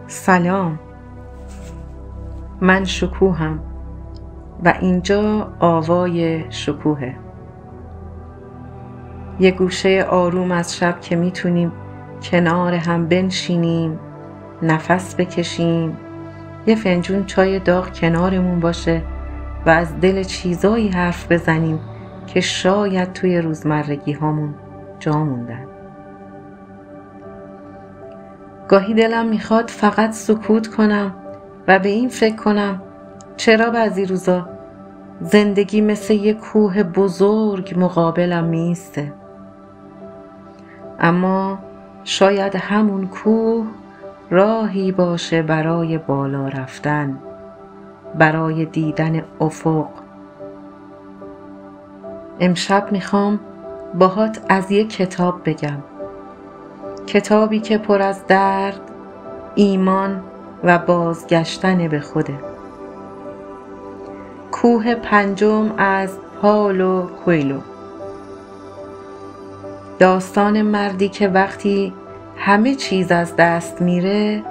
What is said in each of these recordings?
سلام، من شکوهم و اینجا آوای شکوهه. یه گوشه آروم از شب که میتونیم کنار هم بنشینیم، نفس بکشیم، یه فنجون چای داغ کنارمون باشه و از دل چیزایی حرف بزنیم که شاید توی روزمرگی هامون جا موندن. گاهی دلم میخواد فقط سکوت کنم و به این فکر کنم چرا بعضی روزا زندگی مثل یک کوه بزرگ مقابلم میسته. اما شاید همون کوه راهی باشه برای بالا رفتن، برای دیدن افق. امشب میخوام باهات از یک کتاب بگم، کتابی که پر از درد، ایمان و بازگشتن به خوده. کوه پنجم از پائولو کوئلو. داستان مردی که وقتی همه چیز از دست میره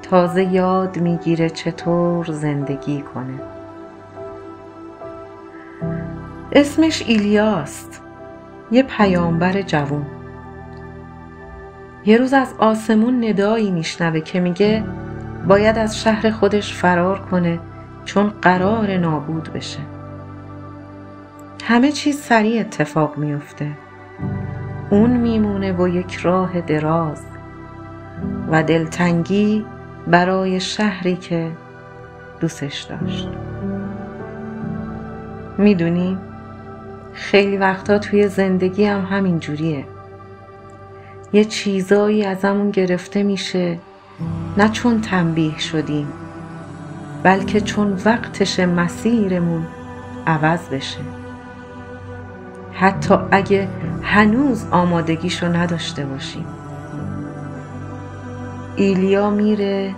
تازه یاد میگیره چطور زندگی کنه. اسمش ایلیاست، یه پیامبر جوون. یه روز از آسمون ندایی میشنوه که میگه باید از شهر خودش فرار کنه چون قرار نابود بشه. همه چیز سریع اتفاق میفته. اون میمونه با یک راه دراز و دلتنگی برای شهری که دوستش داشت. میدونی خیلی وقتا توی زندگی هم همین جوریه. یه چیزایی ازمون گرفته میشه، نه چون تنبیه شدیم بلکه چون وقتش مسیرمون عوض بشه، حتی اگه هنوز آمادگیشو نداشته باشیم. ایلیا میره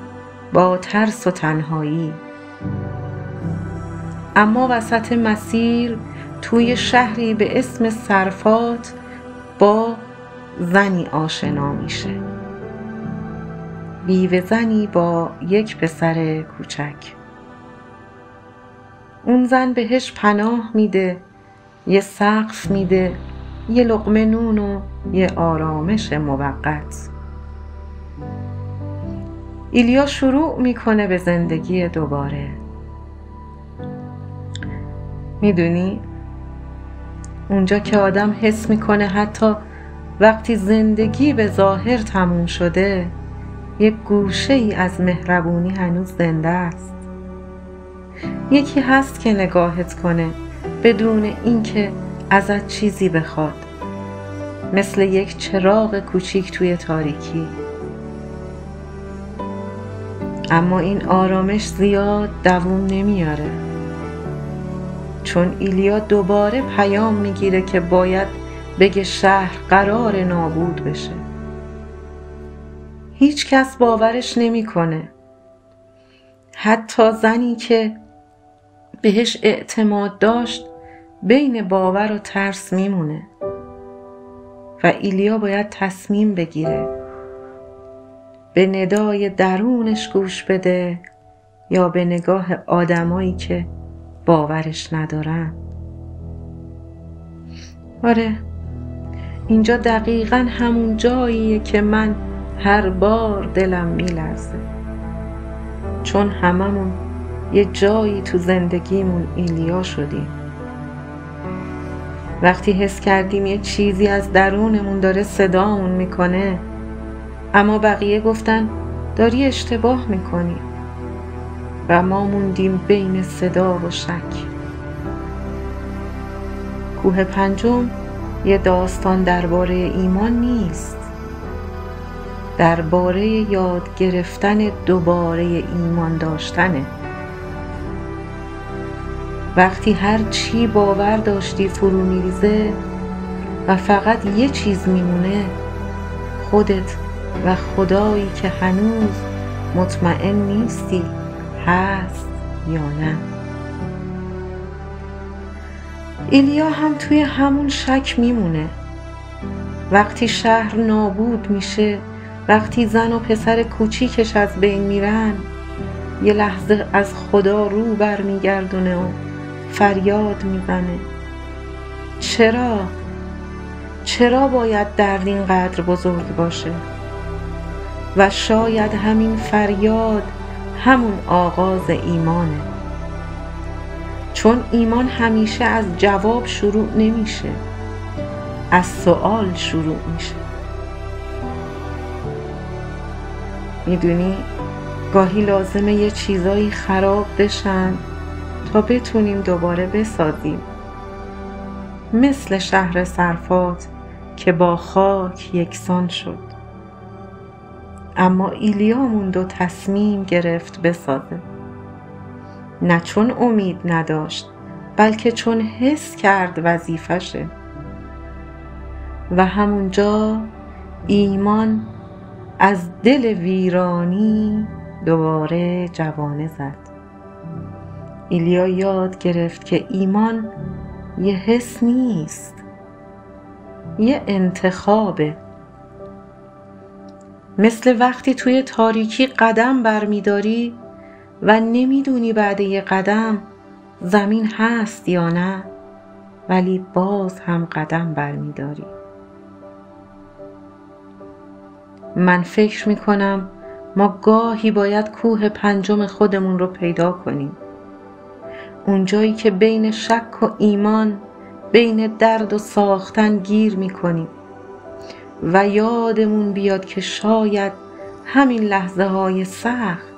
با ترس و تنهایی، اما وسط مسیر توی شهری به اسم صرفات با زنی آشنا میشه. بیوه زنی با یک پسر کوچک. اون زن بهش پناه میده، یه سقف میده، یه لقمه نون و یه آرامش موقت. ایلیا شروع میکنه به زندگی دوباره. میدونی اونجا که آدم حس میکنه حتی وقتی زندگی به ظاهر تموم شده یک گوشه ای از مهربونی هنوز زنده است. یکی هست که نگاهت کنه بدون اینکه ازت چیزی بخواد، مثل یک چراغ کوچیک توی تاریکی. اما این آرامش زیاد دوام نمیاره، چون ایلیا دوباره پیام میگیره که باید بگه شهر قرار نابود بشه. هیچ کس باورش نمیکنه. حتی زنی که بهش اعتماد داشت بین باور و ترس میمونه و ایلیا باید تصمیم بگیره به ندای درونش گوش بده یا به نگاه آدمایی که باورش ندارن. آره، اینجا دقیقاً همون جاییه که من هر بار دلم میلرزه، چون هممون یه جایی تو زندگیمون ایلیا شدیم. وقتی حس کردیم یه چیزی از درونمون داره صدامون میکنه، اما بقیه گفتن داری اشتباه میکنی و ما موندیم بین صدا و شک. کوه پنجم یه داستان درباره ایمان نیست، درباره یاد گرفتن دوباره ایمان داشتنه. وقتی هر چی باور داشتی فرو میریزه و فقط یه چیز میمونه، خودت و خدایی که هنوز مطمئن نیستی هست یا نه. ایلیا هم توی همون شک میمونه. وقتی شهر نابود میشه وقتی زن و پسر کوچیکش از بین میرن، یه لحظه از خدا رو برمیگردونه و فریاد میزنه چرا باید درد اینقدر بزرگ باشه؟ و شاید همین فریاد همون آغاز ایمانه، چون ایمان همیشه از جواب شروع نمیشه، از سوال شروع میشه. میدونی گاهی لازمه یه چیزایی خراب بشن تا بتونیم دوباره بسازیم، مثل شهر صرفات که با خاک یکسان شد. اما ایلیا موند و تصمیم گرفت بسازه، نه چون امید نداشت، بلکه چون حس کرد وظیفشه. و همونجا ایمان از دل ویرانی دوباره جوانه زد. ایلیا یاد گرفت که ایمان یه حس نیست، یه انتخابه. مثل وقتی توی تاریکی قدم برمیداری و نمیدونی بعد یه قدم زمین هست یا نه، ولی باز هم قدم برمیداری. من فکر میکنم ما گاهی باید کوه پنجم خودمون رو پیدا کنیم، اونجایی که بین شک و ایمان، بین درد و ساختن گیر میکنیم و یادمون بیاد که شاید همین لحظه های سخت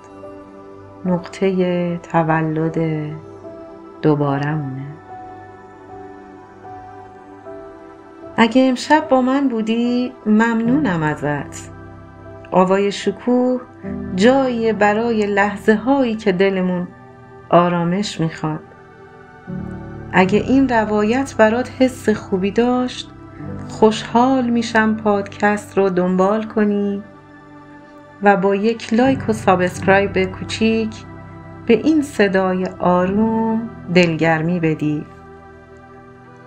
نقطه تولد دوبارمونه. اگه امشب با من بودی ممنونم ازت. آوای شکوه جایی برای لحظه هایی که دلمون آرامش میخواد. اگه این روایت برات حس خوبی داشت، خوشحال میشم پادکست رو دنبال کنی و با یک لایک و سابسکرایب کوچیک به این صدای آروم دلگرمی بدی.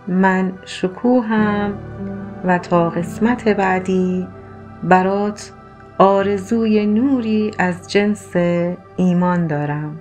من شکوهم و تا قسمت بعدی برات آرزوی نوری از جنس ایمان دارم.